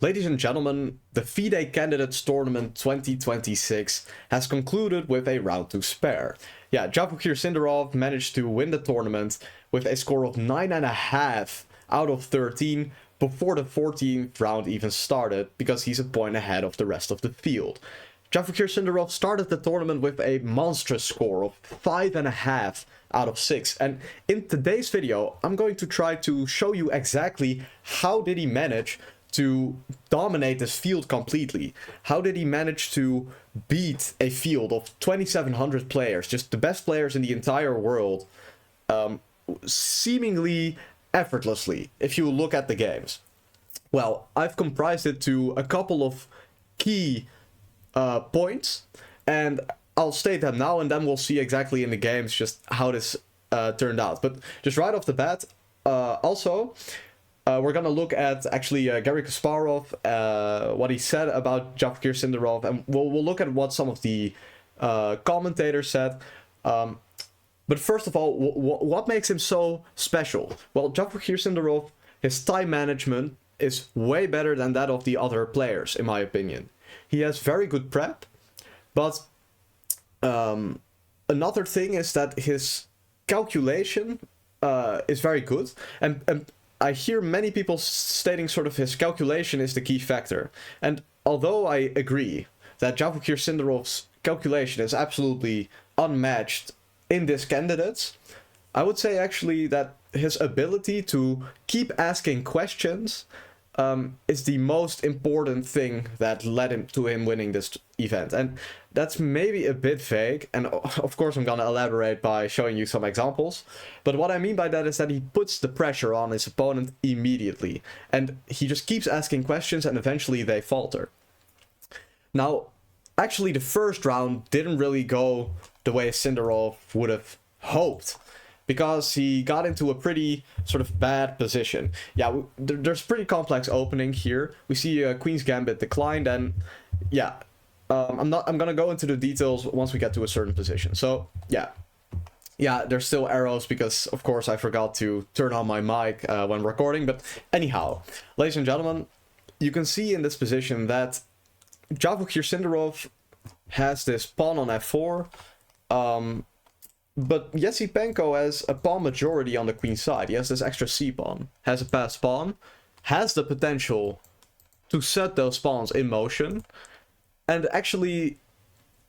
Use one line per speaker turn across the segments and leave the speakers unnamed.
Ladies and gentlemen, the FIDE Candidates Tournament 2026 has concluded with a round to spare. Yeah, Javokhir Sindarov managed to win the tournament with a score of 9.5 out of 13 before the 14th round even started, because he's a point ahead of the rest of the field. Javokhir Sindarov started the tournament with a monstrous score of 5.5 out of 6, and in today's video I'm going to try to show you exactly how did he manage to dominate this field completely. How did he manage to beat a field of 2,700 players, just the best players in the entire world, seemingly effortlessly, if you look at the games? Well, I've comprised it to a couple of key points, and I'll state them now, and then we'll see exactly in the games just how this turned out. But just right off the bat, we're gonna look at actually Garry Kasparov, what he said about Javokhir Sindarov, and we'll look at what some of the commentators said. But first of all, what makes him so special? Well, Javokhir Sindarov, his time management is way better than that of the other players, in my opinion. He has very good prep, but another thing is that his calculation is very good, and I hear many people stating sort of his calculation is the key factor. And although I agree that Javokhir Sindarov's calculation is absolutely unmatched in this candidates, I would say actually that his ability to keep asking questions is the most important thing that led to him winning this event. And that's maybe a bit vague, and of course I'm gonna elaborate by showing you some examples. But what I mean by that is that he puts the pressure on his opponent immediately, and he just keeps asking questions, and eventually they falter. Now, actually the first round didn't really go the way Sindarov would have hoped, because he got into a pretty sort of bad position. Yeah, there's pretty complex opening here. We see Queen's Gambit declined, and yeah, I'm gonna go into the details once we get to a certain position. So yeah, there's still arrows because of course I forgot to turn on my mic when recording. But anyhow, ladies and gentlemen, you can see in this position that Javokhir Sindarov has this pawn on f4. But Esipenko has a pawn majority on the queen side. He has this extra c-pawn, has a passed pawn, has the potential to set those pawns in motion. And actually,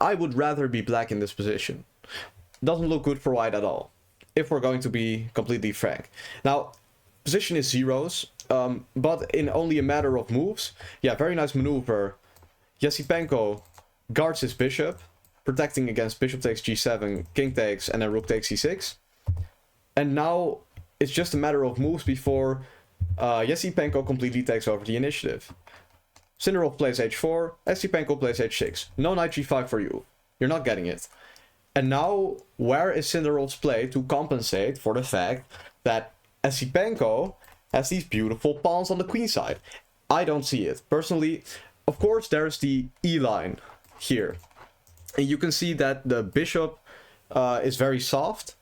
I would rather be black in this position. Doesn't look good for white at all, if we're going to be completely frank. Now, position is zeros, but in only a matter of moves. Yeah, very nice maneuver. Esipenko guards his bishop, protecting against bishop takes g7, king takes, and then rook takes c6. And now it's just a matter of moves before Esipenko completely takes over the initiative. Sindarov plays h4, Esipenko plays h6. No knight g5 for you. You're not getting it. And now, where is Sindarov's play to compensate for the fact that Esipenko has these beautiful pawns on the queen side? I don't see it. Personally, of course, there's the E-line here. And you can see that the bishop is very soft,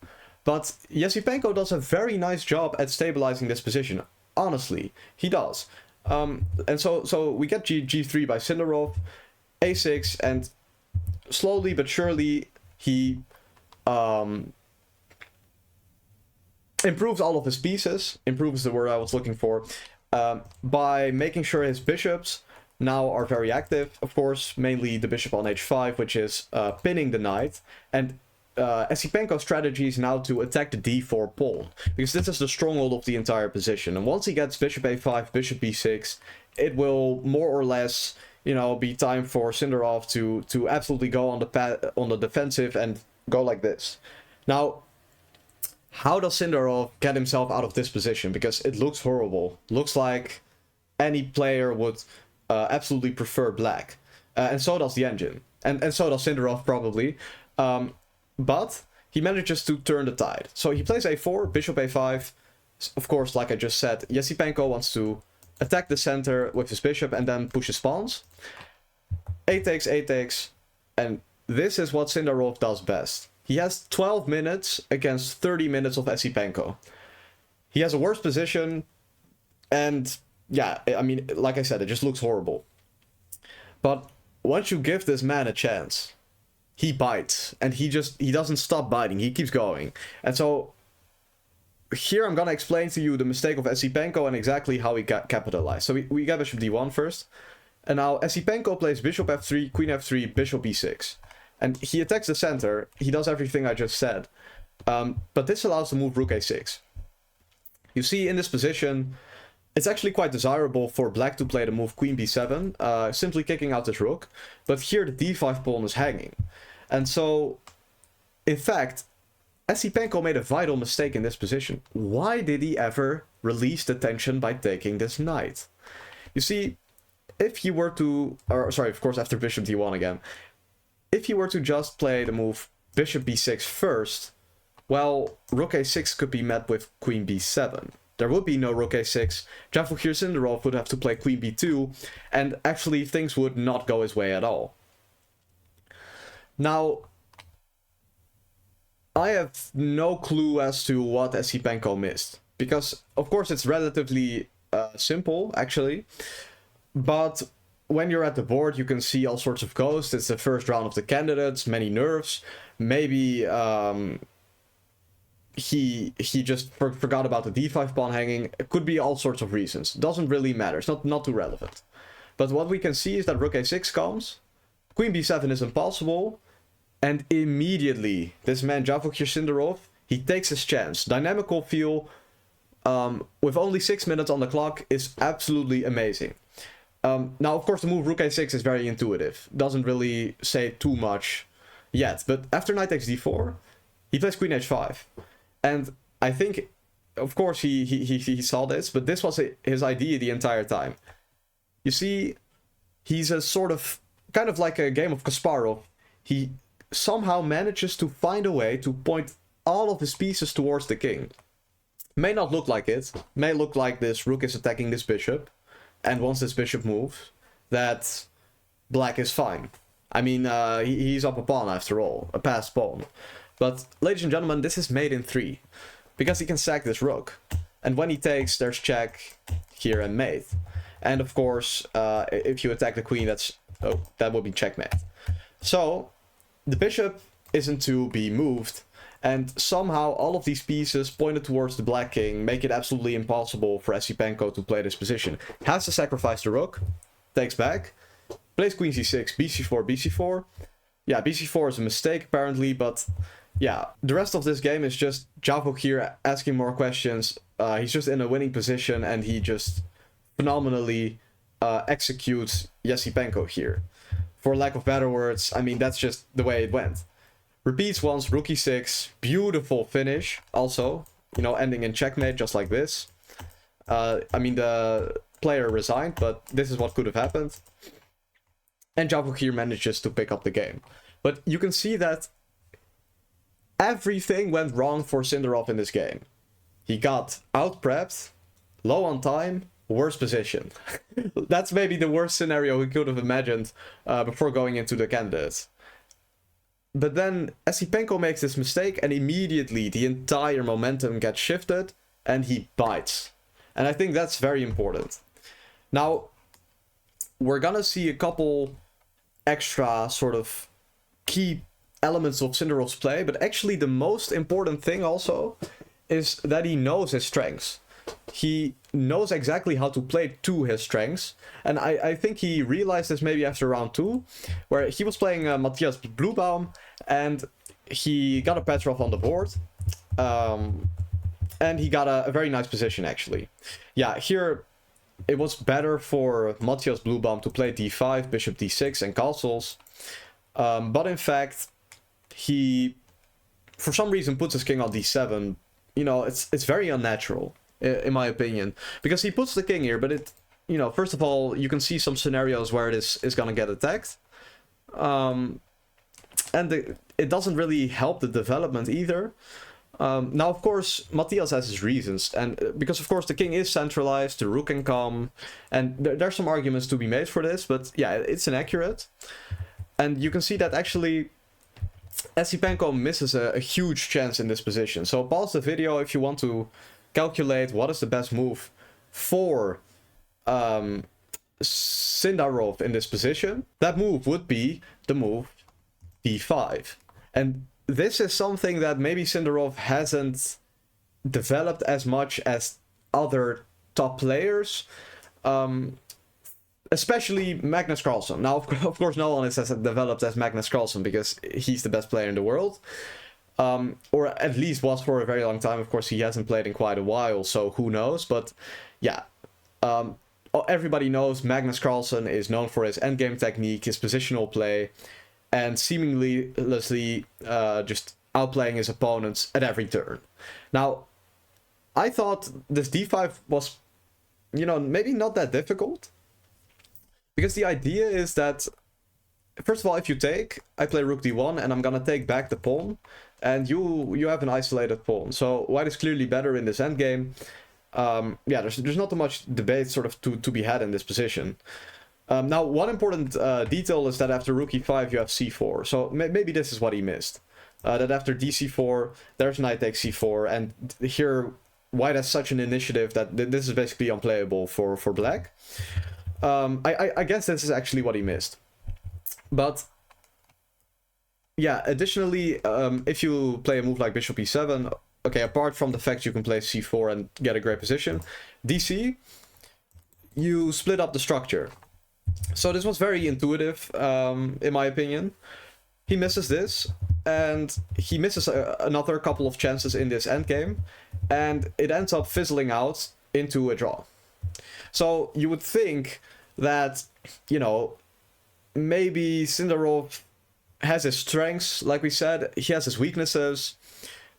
but Esipenko does a very nice job at stabilizing this position. Honestly, he does. And so we get g3 by Sindarov, a6, and slowly but surely he improves all of his pieces, improves the word I was looking for, by making sure his bishops now are very active. Of course, mainly the bishop on h5, which is pinning the knight. And Esipenko's strategy is now to attack the d4 pawn, because this is the stronghold of the entire position. And once he gets bishop a5, bishop b6, it will more or less, you know, be time for Sindarov to absolutely go on the defensive and go like this. Now, how does Sindarov get himself out of this position? Because it looks horrible. Looks like any player would absolutely prefer black, and so does the engine, and so does Sindarov probably, but he manages to turn the tide. So he plays a4, bishop a5. Of course, like I just said, Esipenko wants to attack the center with his bishop and then push his pawns. A takes, and this is what Sindarov does best. He has 12 minutes against 30 minutes of Esipenko. He has a worse position, and yeah, I mean, like I said, it just looks horrible. But once you give this man a chance, he bites, and he doesn't stop biting, he keeps going. And so here I'm gonna explain to you the mistake of Esipenko and exactly how he capitalized. So we get bishop d1 first, and now Esipenko plays bishop f3, queen f3, bishop e6. And he attacks the center, he does everything I just said, but this allows the move rook a6. You see, in this position, it's actually quite desirable for black to play the move queen b7, simply kicking out this rook, but here the d5 pawn is hanging. And so, in fact, Esipenko made a vital mistake in this position. Why did he ever release the tension by taking this knight? You see, if he were to, or sorry, of course after bishop d1 again, if he were to just play the move bishop b6 first, well, rook a6 could be met with queen b7. There would be no rook a6, Javokhir Sindarov would have to play queen b2, and actually things would not go his way at all. Now, I have no clue as to what Esipenko missed, because of course it's relatively simple, actually, but when you're at the board you can see all sorts of ghosts. It's the first round of the candidates, many nerfs, maybe he just forgot about the d5 pawn hanging. It could be all sorts of reasons. Doesn't really matter. It's not too relevant. But what we can see is that rook a6 comes, queen b7 is impossible, and immediately this man Javokhir Sindarov, he takes his chance. Dynamical feel with only 6 minutes on the clock is absolutely amazing. Now, of course, the move rook a6 is very intuitive. Doesn't really say too much yet. But after knight takes d4, he plays queen h5. And I think, of course, he saw this, but this was his idea the entire time. You see, he's a sort of, kind of like a game of Kasparov. He somehow manages to find a way to point all of his pieces towards the king. May not look like it. May look like this rook is attacking this bishop. And once this bishop moves, that black is fine. I mean, he's up a pawn after all, a passed pawn. But, ladies and gentlemen, this is mate in 3. Because he can sack this rook. And when he takes, there's check here and mate. And of course, if you attack the queen, that would be checkmate. So, the bishop isn't to be moved. And somehow all of these pieces pointed towards the black king make it absolutely impossible for Esipenko to play this position. Has to sacrifice the rook, takes back, plays queen c6, bc4, bc4. Yeah, bc4 is a mistake apparently, but yeah, the rest of this game is just Javokhir asking more questions. He's just in a winning position and he just phenomenally executes Esipenko here. For lack of better words, I mean, that's just the way it went. Repeats once, rook e6, beautiful finish, also, you know, ending in checkmate, just like this. I mean, the player resigned, but this is what could have happened. And Javokhir manages to pick up the game. But you can see that everything went wrong for Sindarov in this game. He got out-prepped, low on time, worse position. That's maybe the worst scenario he could have imagined before going into the candidates. But then Esipenko makes this mistake and immediately the entire momentum gets shifted and he bites. And I think that's very important. Now, we're gonna see a couple extra sort of key elements of Sindarov's play, but actually the most important thing also is that he knows his strengths. He knows exactly how to play to his strengths, and I think he realized this maybe after round 2, where he was playing Bluebaum, and he got a Petrov on the board, and he got a very nice position actually. Yeah, here it was better for Bluebaum to play d5, bishop d6 and castles, but in fact he for some reason puts his king on d7. You know, it's very unnatural in my opinion, because he puts the king here, but it, you know, first of all, you can see some scenarios where it is gonna get attacked, and it doesn't really help the development either. Now, of course, Matthias has his reasons, and because of course the king is centralized, the rook can come, and there's some arguments to be made for this, but yeah, it's inaccurate. And you can see that actually Esipenko misses a huge chance in this position. So pause the video if you want to calculate what is the best move for Sindarov in this position, that move would be the move d5. And this is something that maybe Sindarov hasn't developed as much as other top players, especially Magnus Carlsen. Now, of course, no one is as developed as Magnus Carlsen because he's the best player in the world, or at least was for a very long time. Of course, he hasn't played in quite a while, so who knows? But yeah, everybody knows Magnus Carlsen is known for his endgame technique, his positional play, and seemingly just outplaying his opponents at every turn. Now, I thought this d5 was, maybe not that difficult. Because the idea is that, first of all, if you take, I play rook d1, and I'm gonna take back the pawn, and you have an isolated pawn. So white is clearly better in this endgame. Yeah, there's not too much debate sort of to be had in this position. Now, one important detail is that after rook e5, you have c4. So maybe this is what he missed. That after dc4, there's knight takes c4, and here white has such an initiative that this is basically unplayable for black. I guess this is actually what he missed. But yeah, additionally, if you play a move like bishop e7, okay, apart from the fact you can play c4 and get a great position, dc, you split up the structure. So this was very intuitive, in my opinion. He misses this, and he misses another couple of chances in this endgame, and it ends up fizzling out into a draw. So you would think that, maybe Sindarov has his strengths, like we said, he has his weaknesses,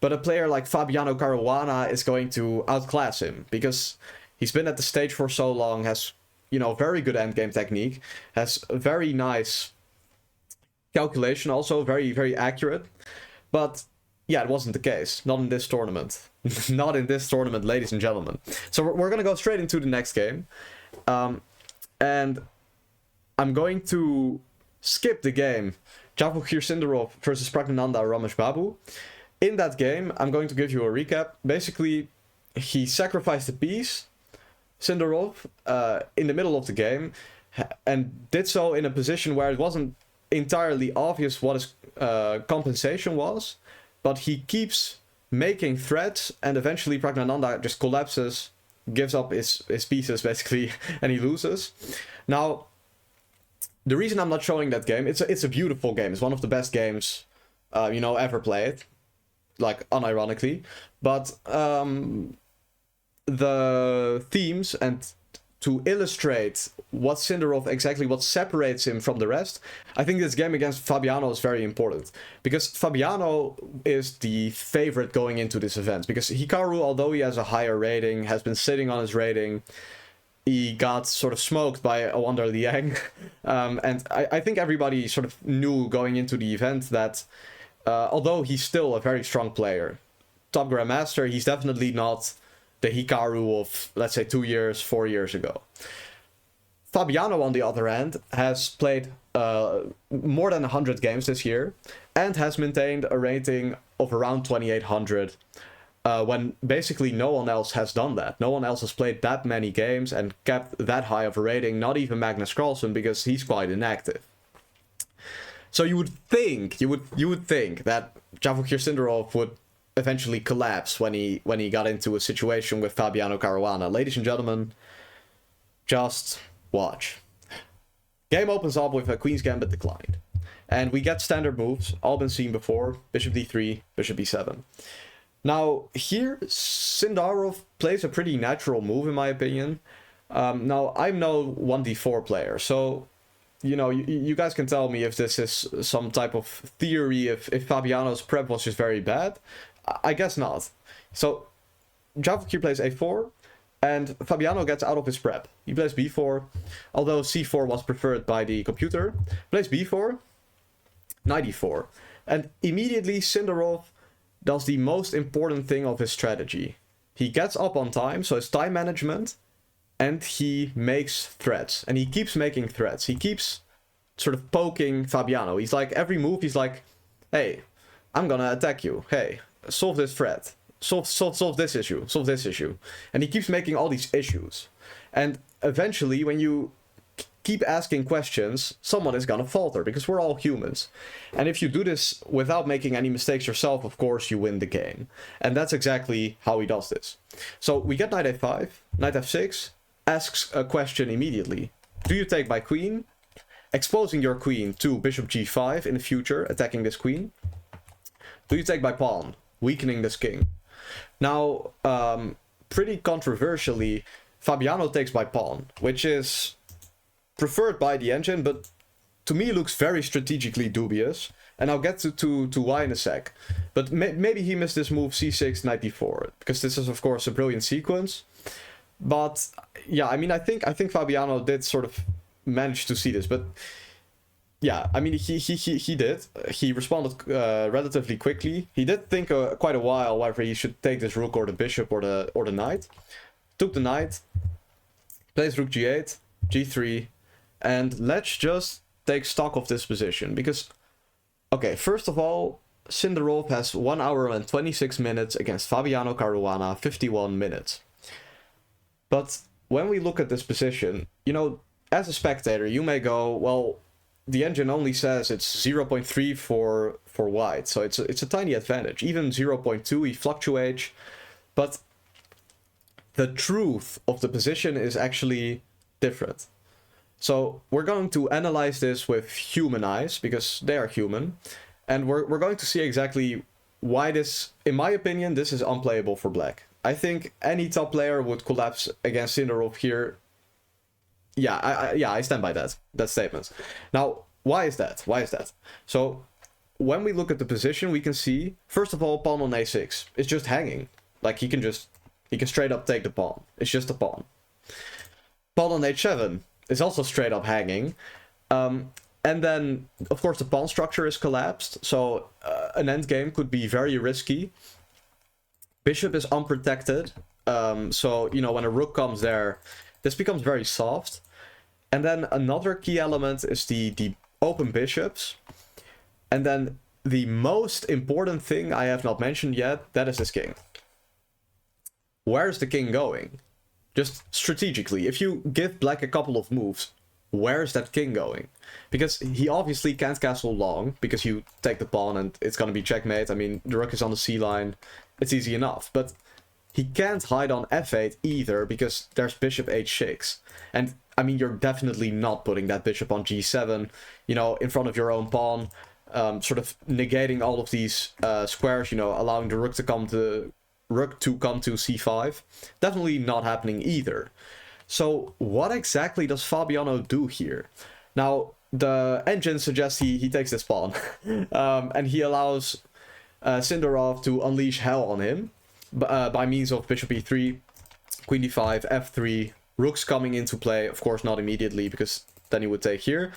but a player like Fabiano Caruana is going to outclass him, because he's been at the stage for so long, has, very good endgame technique, has a very nice calculation also, very, very accurate, but yeah, it wasn't the case. Not in this tournament. Not in this tournament, ladies and gentlemen. So we're gonna go straight into the next game. And I'm going to skip the game Javokhir Sindarov versus Praggnanandhaa Ramesh Babu. In that game, I'm going to give you a recap. Basically, he sacrificed a piece, Sindarov, in the middle of the game, and did so in a position where it wasn't entirely obvious what his compensation was, but he keeps making threats, and eventually Praggnanandhaa just collapses, gives up his pieces basically, and he loses. Now, the reason I'm not showing that game, it's a beautiful game. It's one of the best games, ever played, like unironically. But the themes, and to illustrate what Sindarov exactly, what separates him from the rest, I think this game against Fabiano is very important. Because Fabiano is the favorite going into this event. Because Hikaru, although he has a higher rating, has been sitting on his rating, he got sort of smoked by Wander Liang. And I think everybody sort of knew going into the event that, although he's still a very strong player, top grandmaster, he's definitely not the Hikaru of, let's say, 2 years, 4 years ago. Fabiano, on the other hand, has played more than 100 games this year and has maintained a rating of around 2800, when basically no one else has done that. No one else has played that many games and kept that high of a rating, not even Magnus Carlsen, because he's quite inactive. So you would think that Javokhir Sindarov would eventually collapse when he got into a situation with Fabiano Caruana. Ladies and gentlemen, just watch. Game opens up with a Queen's Gambit declined. And we get standard moves, all been seen before, bishop d3, bishop b7. Now, here, Sindarov plays a pretty natural move, in my opinion. Now, I'm no 1d4 player, so, you guys can tell me if this is some type of theory, if Fabiano's prep was just very bad. I guess not. So, Javokhir plays a4, and Fabiano gets out of his prep. He plays b4, although c4 was preferred by the computer. Plays b4, knight e4. And immediately Sindarov does the most important thing of his strategy. He gets up on time, so it's time management, and he makes threats. And he keeps making threats. He keeps sort of poking Fabiano. He's like, every move, he's like, hey, I'm gonna attack you. Hey, solve this threat. Solve this issue. Solve this issue. And he keeps making all these issues. And eventually, when you keep asking questions, someone is gonna falter, because we're all humans. And if you do this without making any mistakes yourself, of course, you win the game. And that's exactly how he does this. So we get knight a5, knight f6, asks a question immediately. Do you take my queen? Exposing your queen to bishop g5 in the future, attacking this queen. Do you take my pawn? Weakening this king. Now, pretty controversially, Fabiano takes by pawn, which is preferred by the engine, but to me looks very strategically dubious. And I'll get to why in a sec. But maybe he missed this move c6, knight d4, because this is of course a brilliant sequence. But yeah, I mean, I think Fabiano did sort of manage to see this, but yeah, I mean, he did. He responded relatively quickly. He did think quite a while whether he should take this rook or the bishop or the knight. Took the knight, plays rook g8, g3, and let's just take stock of this position, because, okay, first of all, Sindarov has 1 hour and 26 minutes against Fabiano Caruana, 51 minutes. But when we look at this position, you know, as a spectator, you may go, well, the engine only says it's 0.3 for white, so it's a tiny advantage. Even 0.2, he fluctuates, but the truth of the position is actually different. So we're going to analyze this with human eyes, because they are human, and we're going to see exactly why this, in my opinion, this is unplayable for black. I think any top player would collapse against Sindarov here. Yeah, I stand by that statement. Now, why is that? Why is that? So, when we look at the position, we can see, first of all, pawn on a6 is just hanging. Like, he can straight up take the pawn. It's just a pawn. Pawn on h7 is also straight up hanging. And then, of course, the pawn structure is collapsed, so an endgame could be very risky. Bishop is unprotected, so, you know, when a rook comes there, this becomes very soft. And then another key element is the open bishops. And then the most important thing I have not mentioned yet, that is this king. Where's the king going? Just strategically, if you give black a couple of moves, where's that king going? Because he obviously can't castle long, because you take the pawn and it's gonna be checkmate. I mean, the rook is on the c-line, it's easy enough. But he can't hide on f8 either, because there's bishop h6. And, I mean, you're definitely not putting that bishop on g7, you know, in front of your own pawn, sort of negating all of these squares, you know, allowing the rook to come to c5. Definitely not happening either. So what exactly does Fabiano do here? Now, the engine suggests he takes this pawn, and he allows Sindarov to unleash hell on him by means of bishop e3, queen d5, f3, rooks coming into play. Of course, not immediately, because then he would take here.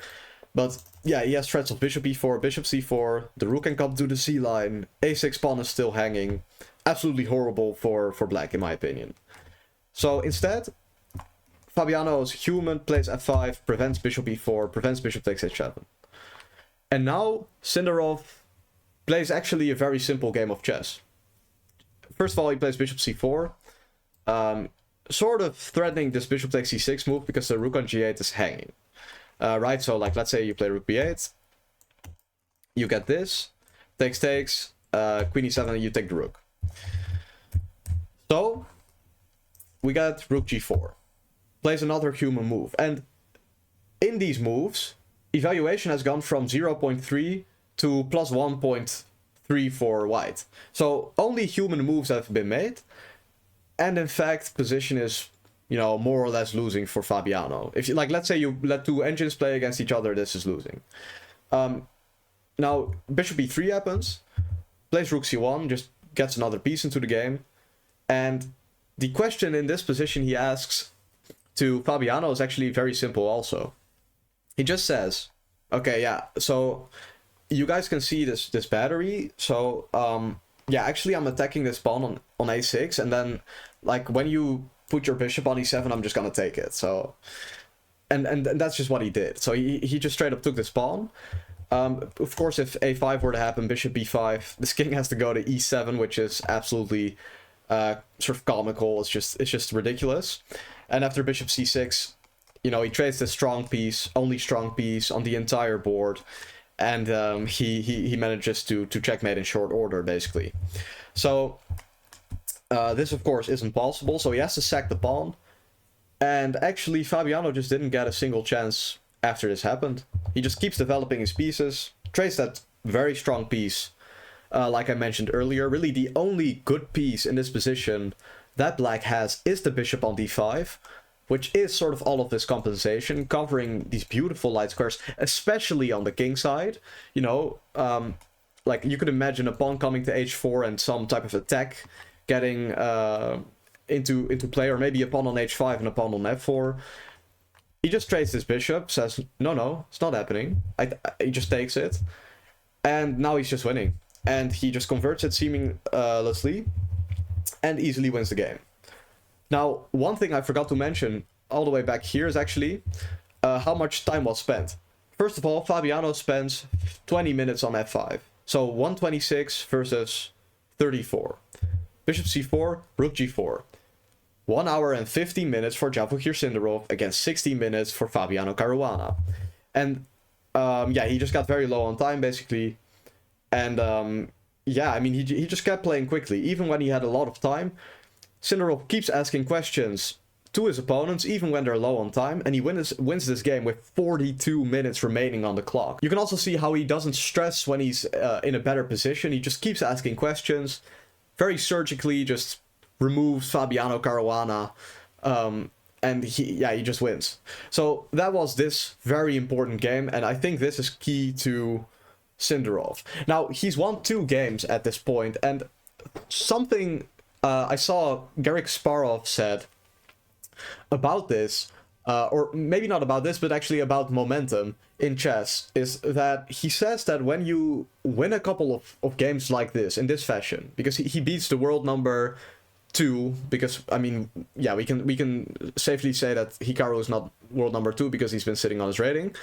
But yeah, he has threats of bishop e4, bishop c4, the rook can come to the c-line, a6 pawn is still hanging. Absolutely horrible for black, in my opinion. So instead, Fabiano's human, plays f5, prevents bishop e4, prevents bishop takes h7. And now Sindarov plays actually a very simple game of chess. First of all, he plays bishop c4, sort of threatening this bishop takes c6 move, because the rook on g8 is hanging. Right, so like, let's say you play rook b8, you get this, takes, queen e7, and you take the rook. So, we got rook g4. Plays another human move. And in these moves, evaluation has gone from 0.3 to plus 1.3 for white. So, only human moves have been made. And in fact, position is, you know, more or less losing for Fabiano. If you, like, let's say you let two engines play against each other, this is losing. Now, bishop e3 happens. Plays rook c1, just gets another piece into the game. And the question in this position he asks to Fabiano is actually very simple also. He just says, okay, yeah, so you guys can see this battery. So, yeah, actually I'm attacking this pawn on a6, and then, like, when you put your bishop on e7, I'm just gonna take it. So, and that's just what he did. So he just straight up took this pawn. Of course, if a5 were to happen, bishop b5, this king has to go to e7, which is absolutely sort of comical. It's just ridiculous. And after bishop c6, you know, he trades the strong piece, only strong piece on the entire board, and he manages to checkmate in short order, basically. So this, of course, isn't possible, so he has to sack the pawn. And actually, Fabiano just didn't get a single chance after this happened. He just keeps developing his pieces, trades that very strong piece, like I mentioned earlier. Really, the only good piece in this position that black has is the bishop on d5, which is sort of all of this compensation, covering these beautiful light squares, especially on the king side. You know, like you could imagine a pawn coming to h4 and some type of attack getting into play, or maybe a pawn on h5 and a pawn on f4. He just trades this bishop, says, no, it's not happening. He just takes it. And now he's just winning. And he just converts it seamlessly and easily wins the game. Now, one thing I forgot to mention all the way back here is actually how much time was spent. First of all, Fabiano spends 20 minutes on f5. So 126 versus 34. Bishop c4, rook g4. 1 hour and 15 minutes for Javokhir Sindarov against 60 minutes for Fabiano-Caruana. And yeah, he just got very low on time, basically. And yeah, I mean, he just kept playing quickly. Even when he had a lot of time, Sindarov keeps asking questions to his opponents, even when they're low on time, and he wins this game with 42 minutes remaining on the clock. You can also see how he doesn't stress when he's in a better position. He just keeps asking questions, very surgically just removes Fabiano-Caruana, and he just wins. So that was this very important game, and I think this is key to Sindarov. Now, he's won 2 games at this point, and something I saw Garry Kasparov said about this, or maybe not about this, but actually about momentum in chess, is that he says that when you win a couple of games like this, in this fashion, because he beats the world number 2, because, I mean, yeah, we can safely say that Hikaru is not world number 2 because he's been sitting on his rating.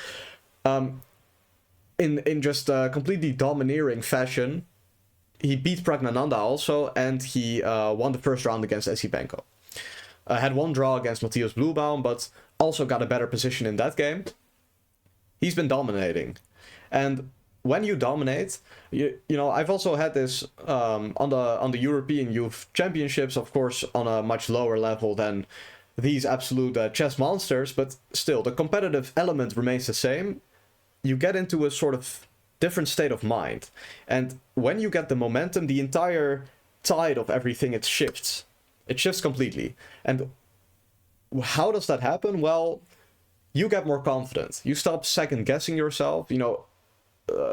In just a completely domineering fashion, he beat Praggnanandhaa also, and he won the first round against Esipenko. Had one draw against Bluebaum, but also got a better position in that game. He's been dominating. And when you dominate, you know, I've also had this on the European Youth Championships, of course, on a much lower level than these absolute chess monsters, but still, the competitive element remains the same. You get into a sort of different state of mind. And when you get the momentum, the entire tide of everything, it shifts. It shifts completely. And how does that happen? Well, you get more confident. You stop second guessing yourself. You know,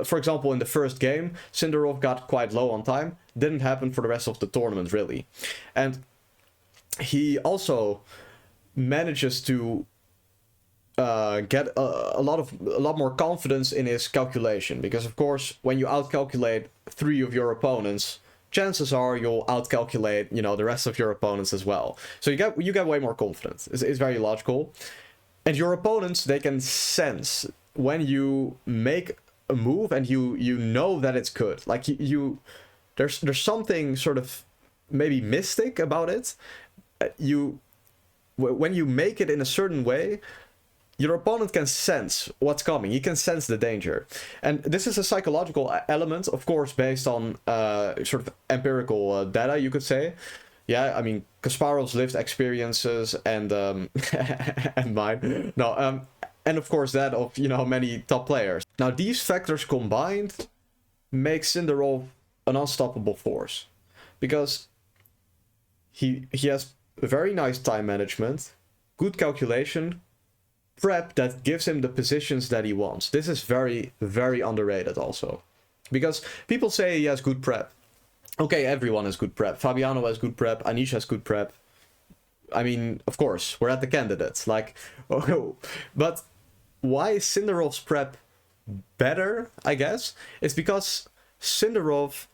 for example, in the first game, Sindarov got quite low on time. Didn't happen for the rest of the tournament, really. And he also manages to get a lot more confidence in his calculation, because of course when you outcalculate 3 of your opponents, chances are you'll outcalculate, you know, the rest of your opponents as well. So you get way more confidence. It's very logical, and your opponents, they can sense when you make a move and you know that it's good. Like there's something sort of maybe mystic about it. When you make it in a certain way, your opponent can sense what's coming. He can sense the danger. And this is a psychological element, of course, based on sort of empirical data, you could say. Yeah, I mean, Kasparov's lived experiences and and mine. No, and of course that of, you know, many top players. Now, these factors combined make Sindarov an unstoppable force, because he has very nice time management, good calculation, prep that gives him the positions that he wants. This is very, very underrated also, because people say he has good prep. Okay, everyone has good prep. Fabiano has good prep. Anish has good prep. I mean, of course, we're at the candidates. Like, oh, but why is Sindarov's prep better, I guess? It's because Sindarov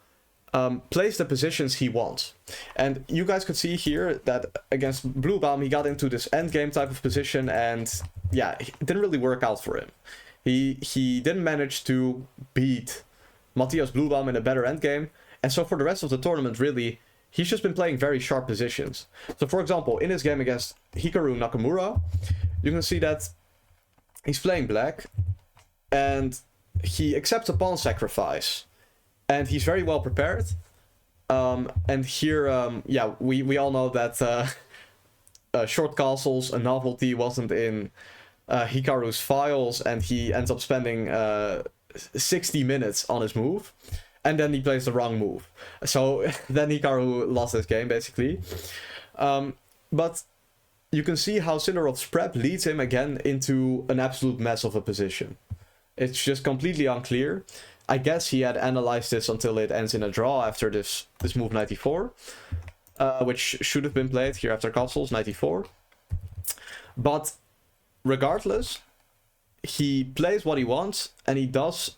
plays the positions he wants. And you guys could see here that against Bluebaum, he got into this endgame type of position, and yeah, it didn't really work out for him. He didn't manage to beat Matthias Bluebaum in a better endgame, and so for the rest of the tournament, really, he's just been playing very sharp positions. So for example, in his game against Hikaru Nakamura, you can see that he's playing black, and he accepts a pawn sacrifice, and he's very well prepared. And here, yeah, we all know that short castles, a novelty, wasn't in Hikaru's files, and he ends up spending 60 minutes on his move, and then he plays the wrong move. So then Hikaru lost this game, basically. But you can see how Sindarov's prep leads him again into an absolute mess of a position. It's just completely unclear. I guess he had analyzed this until it ends in a draw after this move 94, which should have been played here after castles 94. But regardless, he plays what he wants, and he does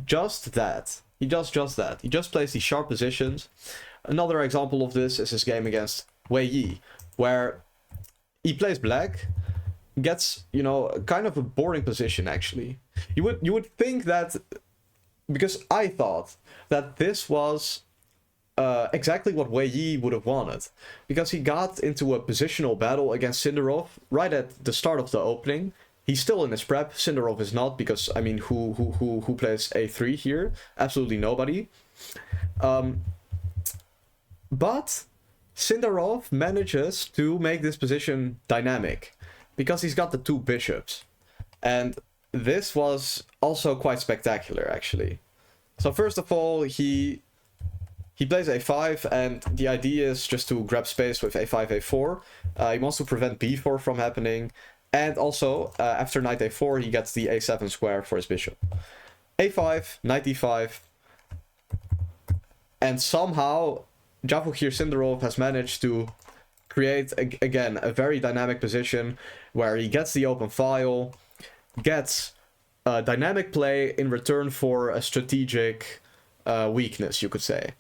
just that. He does just that. He just plays these sharp positions. Another example of this is his game against Wei Yi, where he plays black, gets, you know, kind of a boring position, actually. You would think that, because I thought that this was exactly what Wei Yi would have wanted, because he got into a positional battle against Sindarov right at the start of the opening. He's still in his prep. Sindarov is not, because I mean, who plays a3 here? Absolutely nobody. But Sindarov manages to make this position dynamic, because he's got the two bishops, and this was also quite spectacular, actually. So first of all, he plays a5, and the idea is just to grab space with a5, a4. He wants to prevent b4 from happening, and also after knight a4, he gets the a7 square for his bishop. a5, knight e5, and somehow Javokhir Sindarov has managed to create, again, a very dynamic position where he gets the open file, gets dynamic play in return for a strategic weakness, you could say.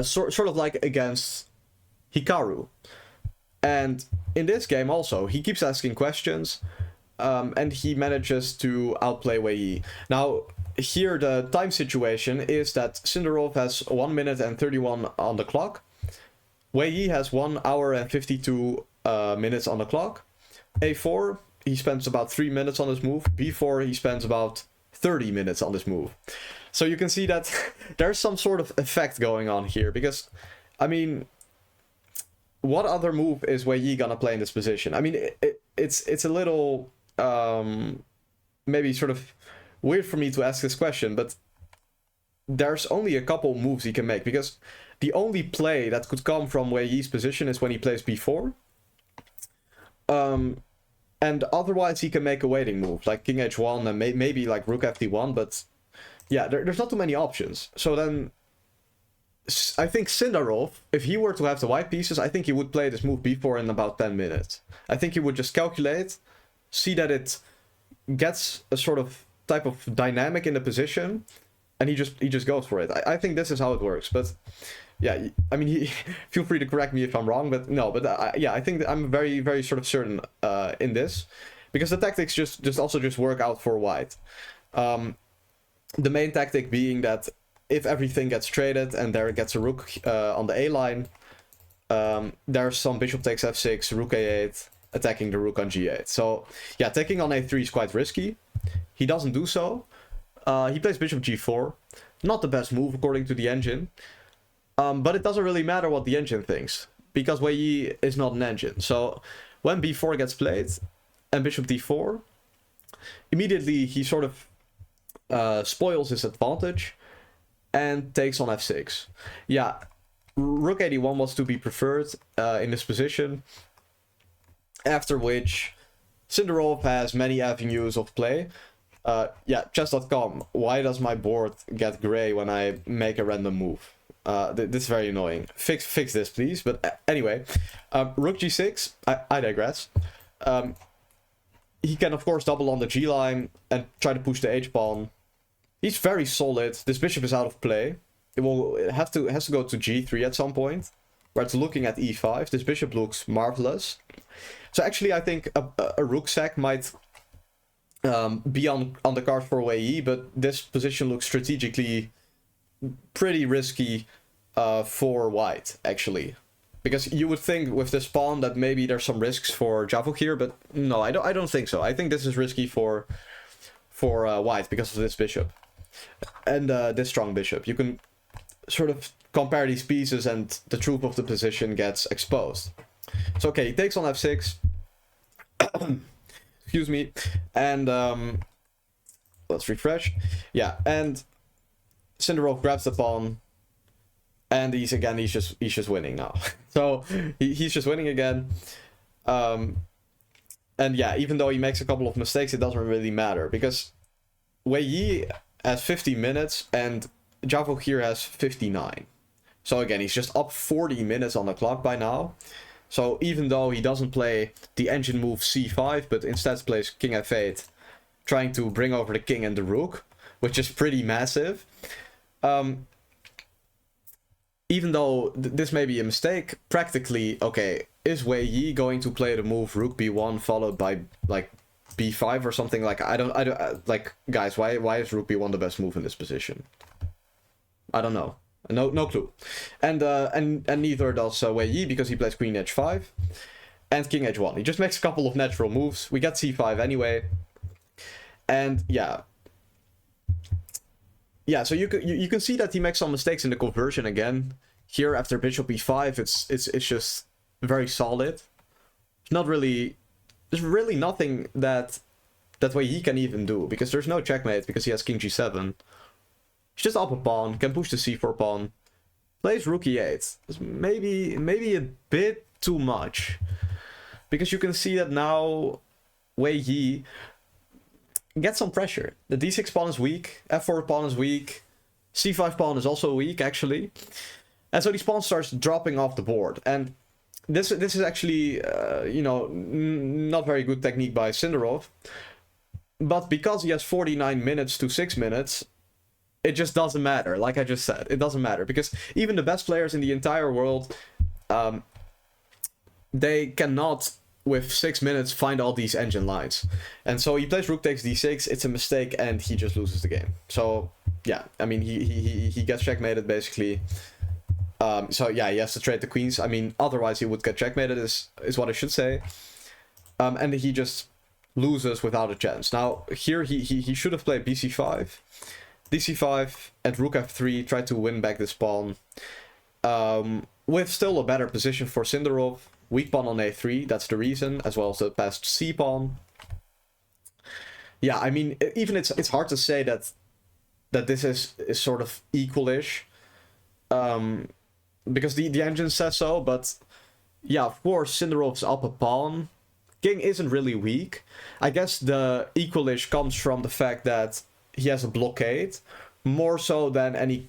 Sort of like against Hikaru. And in this game also, he keeps asking questions, and he manages to outplay Wei Yi. Now, here the time situation is that Sindarov has 1 minute and 31 on the clock. Wei Yi has 1 hour and 52 minutes on the clock. a4, he spends about 3 minutes on this move. b4, he spends about 30 minutes on this move. So you can see that there's some sort of effect going on here, because, I mean, what other move is Wei Yi gonna play in this position? I mean, it's a little, maybe sort of weird for me to ask this question, but there's only a couple moves he can make, because the only play that could come from Wei Yi's position is when he plays b4. And otherwise he can make a waiting move, like king h1 and maybe like rook fd1, but yeah, there's not too many options. So then I think Sindarov, if he were to have the white pieces, I think he would play this move b4 in about 10 minutes. I think he would just calculate, see that it gets a sort of type of dynamic in the position, and he just goes for it. I think this is how it works, but yeah, I mean, feel free to correct me if I'm wrong, but no, but yeah, I think that I'm very, very sort of certain in this, because the tactics just work out for white. The main tactic being that if everything gets traded and there gets a rook on the A line, there's some bishop takes f6, rook a8, attacking the rook on g8. So yeah, taking on a3 is quite risky. He doesn't do so. He plays bishop g4. Not the best move according to the engine. But it doesn't really matter what the engine thinks, because Wei Yi is not an engine. So when b4 gets played and bishop d4, immediately he sort of spoils his advantage and takes on f6. Yeah, rook 81 was to be preferred in this position, after which Sindarov has many avenues of play. Yeah, chess.com, why does my board get gray when I make a random move? This is very annoying. Fix this, please. But anyway, rook g6, I digress. He can, of course, double on the g line and try to push the h-pawn. He's very solid. This bishop is out of play. It has to go to g3 at some point, where it's looking at e5. This bishop looks marvelous. So actually, I think a rook sack might be on the card for Wei Yi, but this position looks strategically pretty risky for white, actually. Because you would think with this pawn that maybe there's some risks for Javokhir, but no, I don't think so. I think this is risky for white because of this bishop. And this strong bishop. You can sort of compare these pieces and the truth of the position gets exposed. So okay, he takes on f6. Excuse me. And let's refresh. Yeah, and Sindarov grabs the pawn. And he's just winning now. So he's just winning again. And yeah, even though he makes a couple of mistakes, it doesn't really matter. Because Wei Yi has 50 minutes and Javokhir has 59. So again, he's just up 40 minutes on the clock by now. So even though he doesn't play the engine move c5, but instead plays king f8, trying to bring over the king and the rook, which is pretty massive. Even though this may be a mistake, practically, okay, is Wei Yi going to play the move rook b1 followed by like b5 or something? Like I don't like, guys, why is rook b1 the best move in this position? I don't know. No clue. And neither does Wei Yi, because he plays queen h5 and king h1. He just makes a couple of natural moves. We get c5 anyway. And yeah. Yeah, so you can see that he makes some mistakes in the conversion again. Here after bishop e5, it's just very solid. There's really nothing that Wei Yi can even do, because there's no checkmate because he has king g7. He's just up a pawn, can push the c4 pawn. Plays rook e8. It's maybe a bit too much. Because you can see that now Wei Yi gets some pressure. The d6 pawn is weak, f4 pawn is weak, c5 pawn is also weak, actually. And so these pawns starts dropping off the board. And this is actually, you know, not very good technique by Sindarov. But because he has 49 minutes to 6 minutes, it just doesn't matter. Like I just said, it doesn't matter. Because even the best players in the entire world, they cannot, with 6 minutes, find all these engine lines. And so he plays rook takes d6, it's a mistake, and he just loses the game. So, yeah, I mean, he gets checkmated, basically. So, yeah, he has to trade the queens. I mean, otherwise he would get checkmated, is what I should say. And he just loses without a chance. Now, here he should have played bc5, dc5, and rook f3, try to win back this pawn. With still a better position for Sindarov. Weak pawn on a3, that's the reason, as well as the passed c pawn. Yeah, I mean, even it's hard to say that this is sort of equal-ish. Because the engine says so, but yeah, of course, Sindarov's up a pawn. King isn't really weak. I guess the equal-ish comes from the fact that he has a blockade, more so than any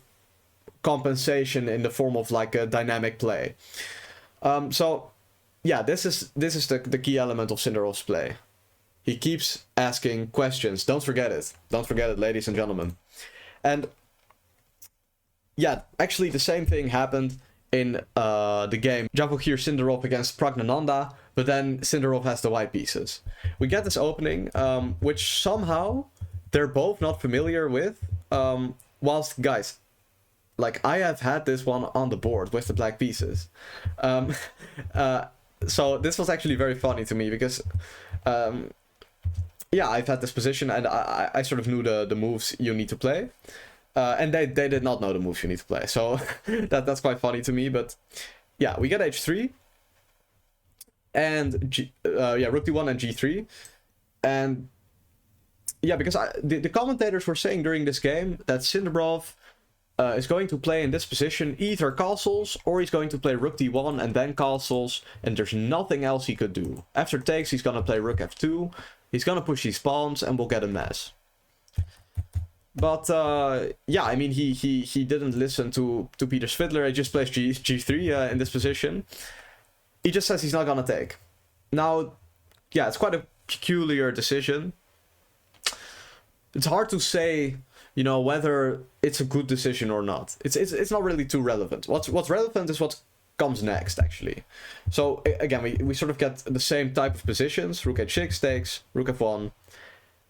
compensation in the form of like a dynamic play. So yeah, this is the key element of Sindarov's play. He keeps asking questions. Don't forget it. Don't forget it, ladies and gentlemen. And yeah, actually the same thing happened in the game Javokhir Sindarov against Praggnanandhaa, but then Sindarov has the white pieces. We get this opening, which somehow they're both not familiar with. Whilst, guys, like, I have had this one on the board with the black pieces. So this was actually very funny to me because, yeah, I've had this position and I sort of knew the moves you need to play. And they did not know the moves you need to play. So that's quite funny to me. But yeah, we get h3. And yeah, rook d1 and g3. And yeah, because the commentators were saying during this game that Sindarov is going to play in this position either castles, or he's going to play rook d1 and then castles, and there's nothing else he could do. After takes, he's going to play rook f2, he's going to push these pawns, and we'll get a mess. But yeah, I mean, he didn't listen to Peter Svidler. He just plays g3 in this position. He just says he's not going to take. Now, yeah, it's quite a peculiar decision. It's hard to say, you know, whether it's a good decision or not. It's not really too relevant. What's relevant is what comes next, actually. So again, we sort of get the same type of positions. Rook h6 takes, rook f1,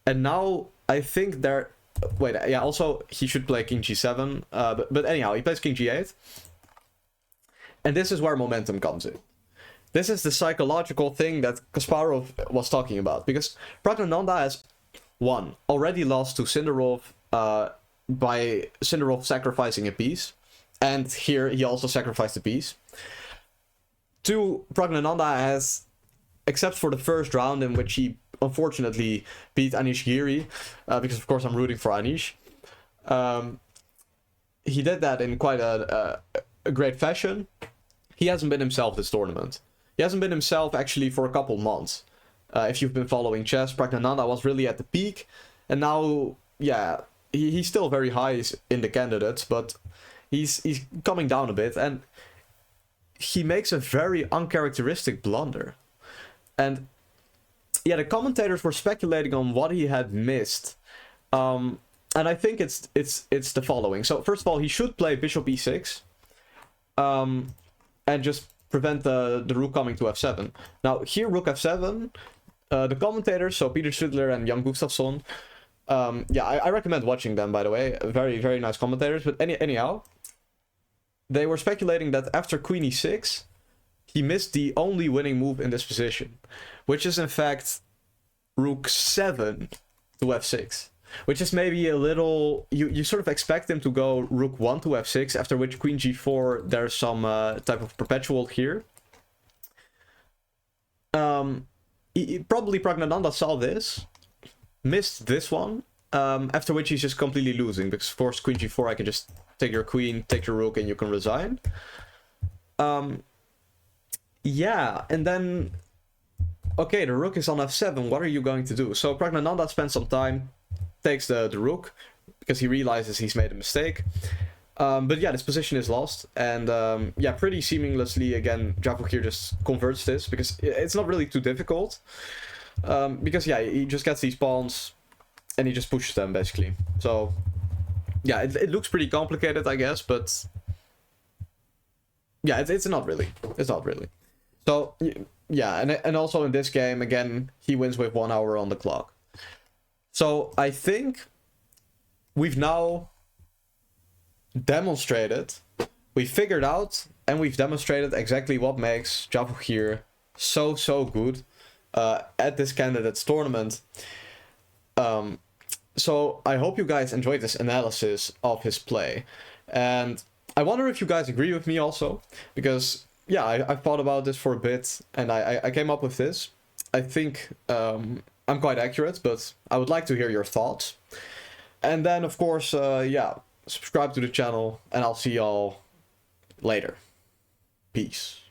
and now I think there. Wait, yeah. Also, he should play king g7. But anyhow, he plays king g8, And this is where momentum comes in. This is the psychological thing that Kasparov was talking about. Because Praggnanandhaa has, one, already lost to Sindarov by Sindarov sacrificing a piece. And here he also sacrificed a piece. Two, Praggnanandhaa has, except for the first round in which he unfortunately beat Anish Giri, because of course I'm rooting for Anish. He did that in quite a great fashion. He hasn't been himself this tournament. He hasn't been himself actually for a couple months. If you've been following chess, Praggnanandhaa was really at the peak. And now, yeah, he's still very high in the candidates, but he's coming down a bit. And he makes a very uncharacteristic blunder. And yeah, the commentators were speculating on what he had missed. And I think it's the following. So first of all, he should play bishop e6. And just prevent the rook coming to f7. Now, here, rook f7, the commentators, so Peter Schudler and Jan Gustafsson, yeah, I recommend watching them, by the way. Very, very nice commentators. But anyhow, they were speculating that after queen e6, he missed the only winning move in this position, which is, in fact, rook 7 to f6. Which is maybe a little... You sort of expect him to go rook 1 to f6, after which queen g4, there's some type of perpetual here. Probably Praggnanandhaa saw this, missed this one, after which he's just completely losing, because of course queen g4, I can just take your queen, take your rook, and you can resign. Yeah, and then... Okay, the rook is on f7, what are you going to do? So Praggnanandhaa spends some time, takes the rook, because he realizes he's made a mistake. But yeah, this position is lost, and yeah, pretty seamlessly, again, Javokhir just converts this, because it's not really too difficult. Because yeah, he just gets these pawns, and he just pushes them, basically. So, yeah, it looks pretty complicated, I guess, but... Yeah, it's not really. It's not really. So, yeah, and also in this game, again, he wins with 1 hour on the clock. So I think we've now demonstrated, we figured out, and we've demonstrated exactly what makes Javokhir so good at this candidates tournament. So I hope you guys enjoyed this analysis of his play. And I wonder if you guys agree with me also, because yeah, I thought about this for a bit, and I came up with this. I think... I'm quite accurate, but I would like to hear your thoughts. And then, of course, yeah, subscribe to the channel, and I'll see y'all later. Peace.